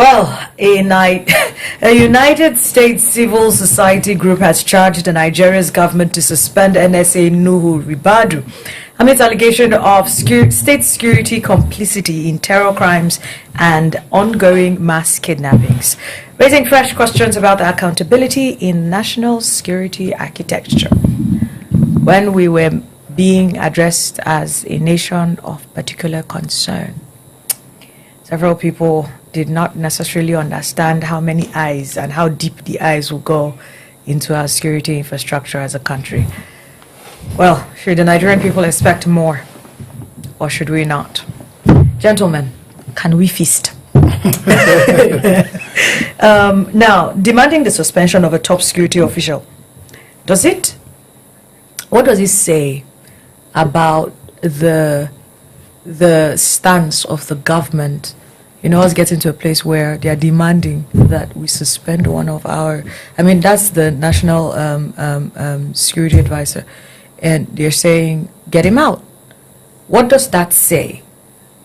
Well, a United States civil society group has charged Nigeria's government to suspend NSA Nuhu Ribadu amidst allegation of state security complicity in terror crimes and ongoing mass kidnappings, raising fresh questions about the accountability in national security architecture. When we were being addressed as a nation of particular concern, several people did not necessarily understand how many eyes and how deep the eyes will go into our security infrastructure as a country. Well, should the Nigerian people expect more, or should we not? Gentlemen, can we feast? Now, demanding the suspension of a top security official, what does it say about the stance of the government? Us getting to a place where they are demanding that we suspend one of our, that's the national security advisor, and they're saying, get him out. What does that say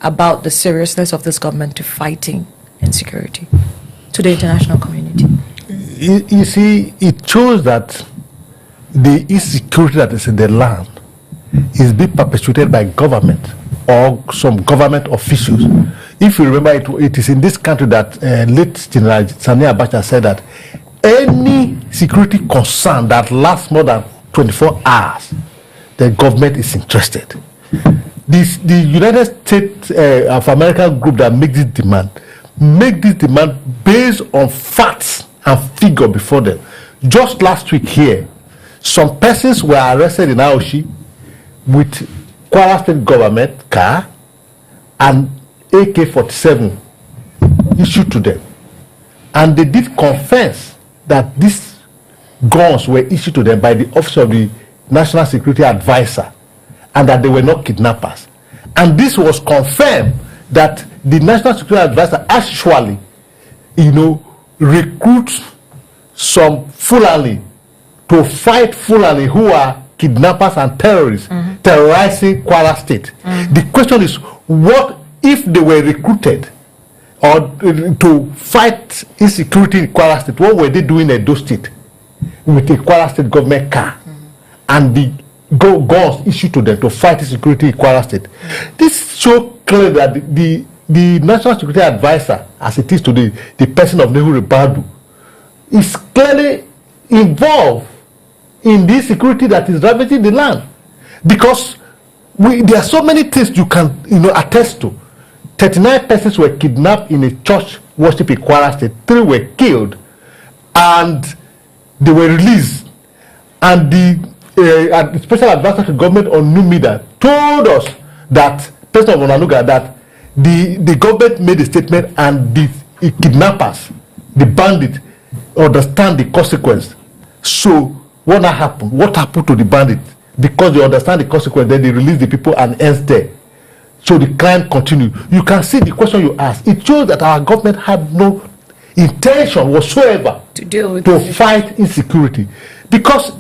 about the seriousness of this government to fighting insecurity to the international community? You see, it shows that the insecurity that is in the land is being perpetuated by government or some government officials. If you remember, it is in this country that late General Sani Abacha said that any security concern that lasts more than 24 hours, the government is interested. The United States of America group that make this demand based on facts and figure before them. Just last week here, some persons were arrested in Aoshi with Kwara State government car and AK-47 issued to them, and they did confess that these guns were issued to them by the office of the National Security Advisor and that they were not kidnappers. And this was confirmed that the National Security Advisor actually recruits some Fulani to fight Fulani who are kidnappers and terrorists terrorizing Kwara State. The question is, what if they were recruited or to fight insecurity in Kwara State? What were they doing in Edo State with a Kwara State government car and the guns issued to them to fight insecurity in Kwara State? This shows clearly that the National Security Advisor, as it is today, the person of Nuhu Ribadu, is clearly involved in the security that is ravaging the land, because there are so many things you can attest to. 39 persons were kidnapped in a church worship in Kwara State. 3 were killed, and they were released. And the special advisor to government on new media told us that President of Onanuga that the government made a statement and the kidnappers, the bandits, understand the consequence. So what happened? What happened to the bandits? Because they understand the consequence, then they release the people and ends there. So the crime continues. You can see the question you asked. It shows that our government had no intention whatsoever to deal with to fight insecurity, because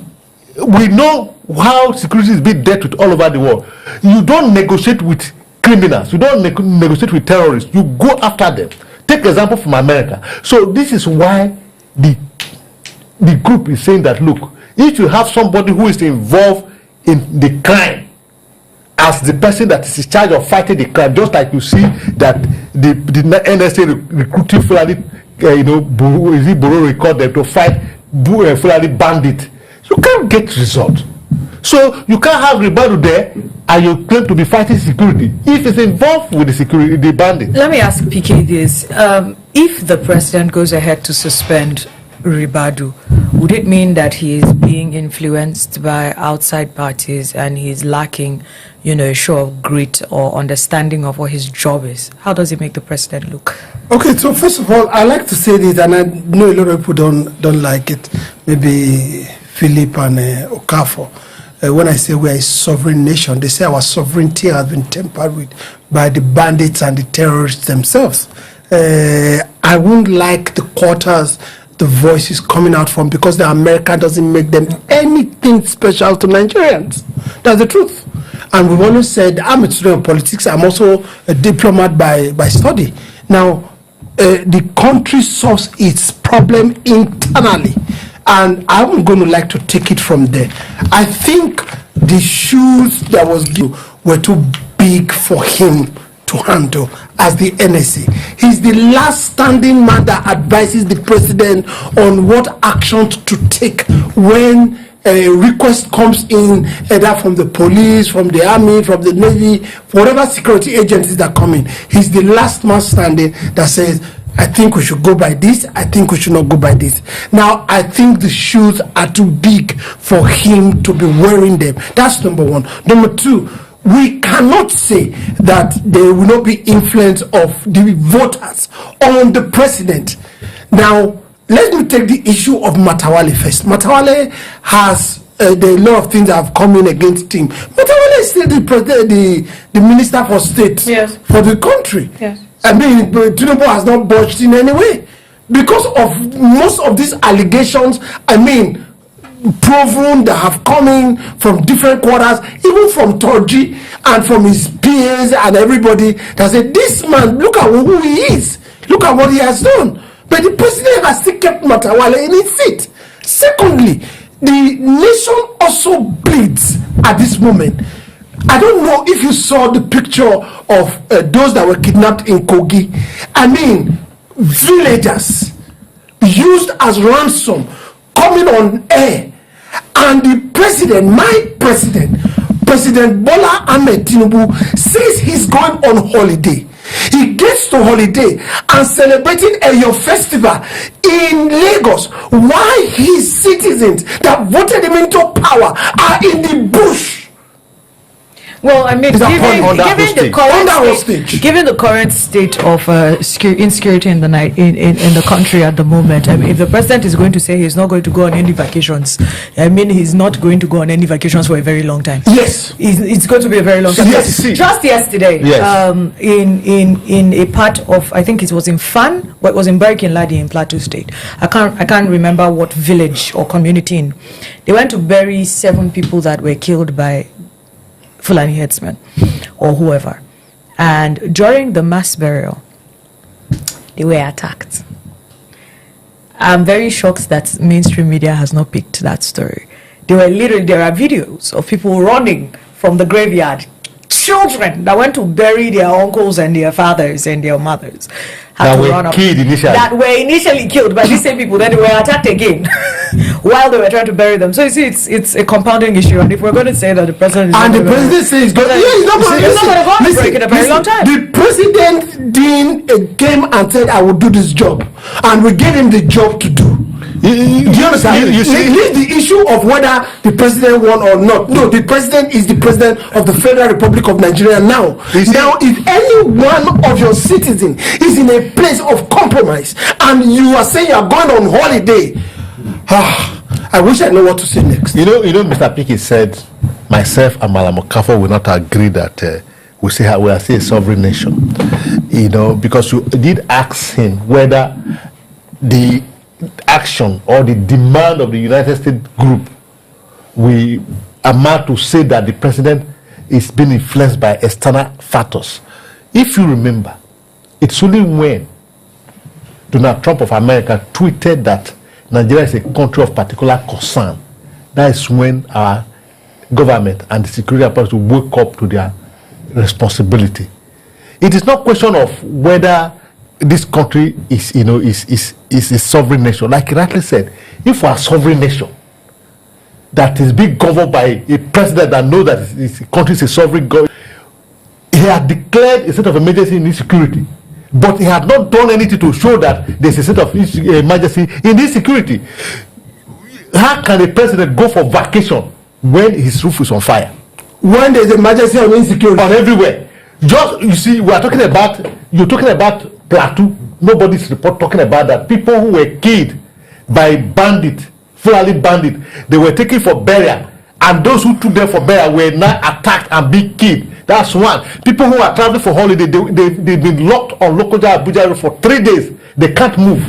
we know how security is being dealt with all over the world. You don't negotiate with criminals. You don't negotiate with terrorists. You go after them. Take example from America. So this is why the group is saying that, look, if you have somebody who is involved in the crime as the person that is in charge of fighting the crime, just like you see that the NSA recruiting Fulani, Bureau record them to fight Fulani bandit, you can't get result. So you can't have Ribadu there and you claim to be fighting security if it's involved with the security, the bandit. Let me ask PK this. If the president goes ahead to suspend Ribadu, would it mean that he is being influenced by outside parties and he's lacking, a show of grit or understanding of what his job is? How does it make the president look? Okay, so first of all, I like to say this, and I know a lot of people don't like it. Maybe Philip and Okafor. When I say we are a sovereign nation, they say our sovereignty has been tampered with by the bandits and the terrorists themselves. I wouldn't like the quarters the voices coming out from, because the America doesn't make them anything special to Nigerians. That's the truth. And we've always said, I'm a student of politics, I'm also a diplomat by study. Now, the country solves its problem internally, and I'm going to like to take it from there. I think the shoes that was given were too big for him to handle as the NSA. He's the last standing man that advises the president on what actions to take when a request comes in, either from the police, from the army, from the navy, whatever security agencies that come in. He's the last man standing that says, I think we should go by this, I think we should not go by this. Now, I think the shoes are too big for him to be wearing them. That's number one. Number two, we cannot say that there will not be influence of the voters on the president. Now, let me take the issue of Matawale first. Matawale has there are a lot of things that have come in against him. Matawale is still the president, the minister for state for the country. Yes. I mean, Tinubu has not budged in any way because of most of these allegations. I mean, proven that have come in from different quarters, even from Torji and from his peers and everybody that said, this man, look at who he is, look at what he has done. But the president has still kept Matawale in his seat. Secondly, the nation also bleeds at this moment. I don't know if you saw the picture of those that were kidnapped in Kogi. I mean, villagers used as ransom coming on air, and the president, my president, President Bola Ahmed Tinubu, says he's going on holiday. He gets to holiday and celebrating a Eyo festival in Lagos while his citizens that voted him into power are in the bush. Well, I mean, given the current state of insecurity in the country at the moment, I mean, if the president is going to say he's not going to go on any vacations, I mean, he's not going to go on any vacations for a very long time. Yes, it's going to be a very long time. Yes, just yesterday, in a part of, I think it was in Fan, well, it was in Barikin Ladi in Plateau State. I can't remember what village or community. They went to bury 7 people that were killed by Fulani headsmen or whoever, and during the mass burial they were attacked. I'm very shocked that mainstream media has not picked that story. There are videos of people running from the graveyard, children that went to bury their uncles and their fathers and their mothers that were initially killed by these same people. Then they were attacked again while they were trying to bury them. So you see, it's a compounding issue. And if we're going to say that the president is the president says he's not going to go on break in a very long time. The president came and said, I will do this job, and we gave him the job to do. Do you understand? You see, leave the issue of whether the president won or not. No, the president is the president of the Federal Republic of Nigeria now. Now, if any one of your citizens is in a place of compromise and you are saying you are going on holiday, I wish I know what to say next. You know, Mr. Pickett said, myself and Malam Okafo will not agree that we are still a sovereign nation. You know, because you did ask him whether the action or the demand of the United States group we amount to say that the president is being influenced by external factors. If you remember, it's only when Donald Trump of America tweeted that Nigeria is a country of particular concern, that is when our government and the security apparatus wake up to their responsibility. It is not a question of whether this country is a sovereign nation. Like he rightly said, if we are a sovereign nation that is being governed by a president that knows that his country is a sovereign government, he had declared a state of emergency in insecurity, but he had not done anything to show that there's a state of emergency in insecurity. How can a president go for vacation when his roof is on fire? When there's emergency on insecurity on everywhere. Just, you see, you're talking about Plateau. Nobody's talking about that. People who were killed by Fulani bandit, they were taken for burial, and those who took them for burial were now attacked and be killed. That's one. People who are traveling for holiday, they've been locked on Lokoja Abuja Road for 3 days. They can't move,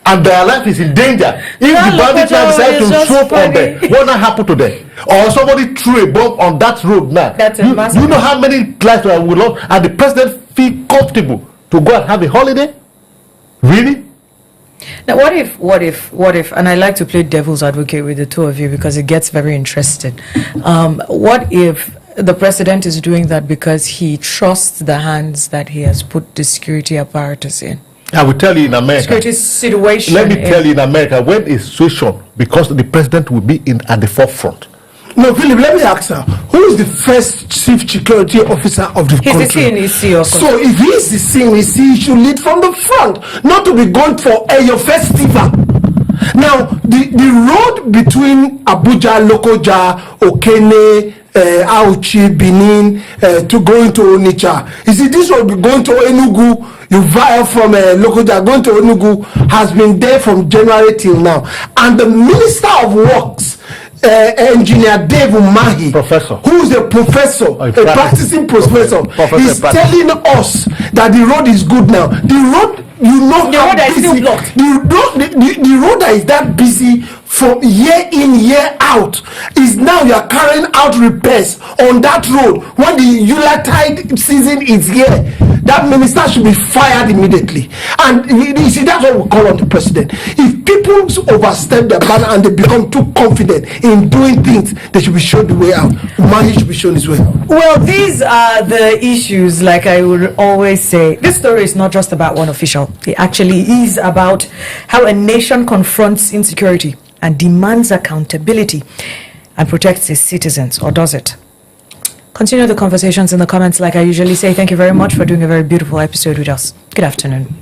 and their life is in danger. If the bandits now decide to show up on them, what will happen to them? Or somebody threw a bomb on that road now. You know how many lives we lost, and the president feel comfortable to go and have a holiday? Now, what if, and I like to play devil's advocate with the two of you because it gets very interesting. What if the president is doing that because he trusts the hands that he has put the security apparatus in? I will tell you in America. Security situation. Let me tell you in America, when a situation, because the president will be in at the forefront. No, Philip, let me ask her. Who is the first chief security officer of the country? He's the CNEC. So if he is the CNEC, he should lead from the front, not to be going for your festival. Now, the road between Abuja, Lokoja, Okene, Auchi, Benin, to go into Onitsha. You see, this will be going to Enugu. You via from Lokoja going to Enugu has been there from January till now. And the Minister of Works, Engineer Dave Umahi, professor, who is a professor, a practicing professor, is telling us that the road is good now. The road, you know, the road is still blocked. The road that is that busy from year in, year out is now you are carrying out repairs on that road when the Yuletide season is here. That minister should be fired immediately. And you see, that's what we call on the president. If people overstep their banner and they become too confident in doing things, they should be shown the way out. Money should be shown his way out. Well, these are the issues, like I would always say. This story is not just about one official. It actually is about how a nation confronts insecurity and demands accountability and protects its citizens, or does it? Continue the conversations in the comments like I usually say. Thank you very much for doing a very beautiful episode with us. Good afternoon.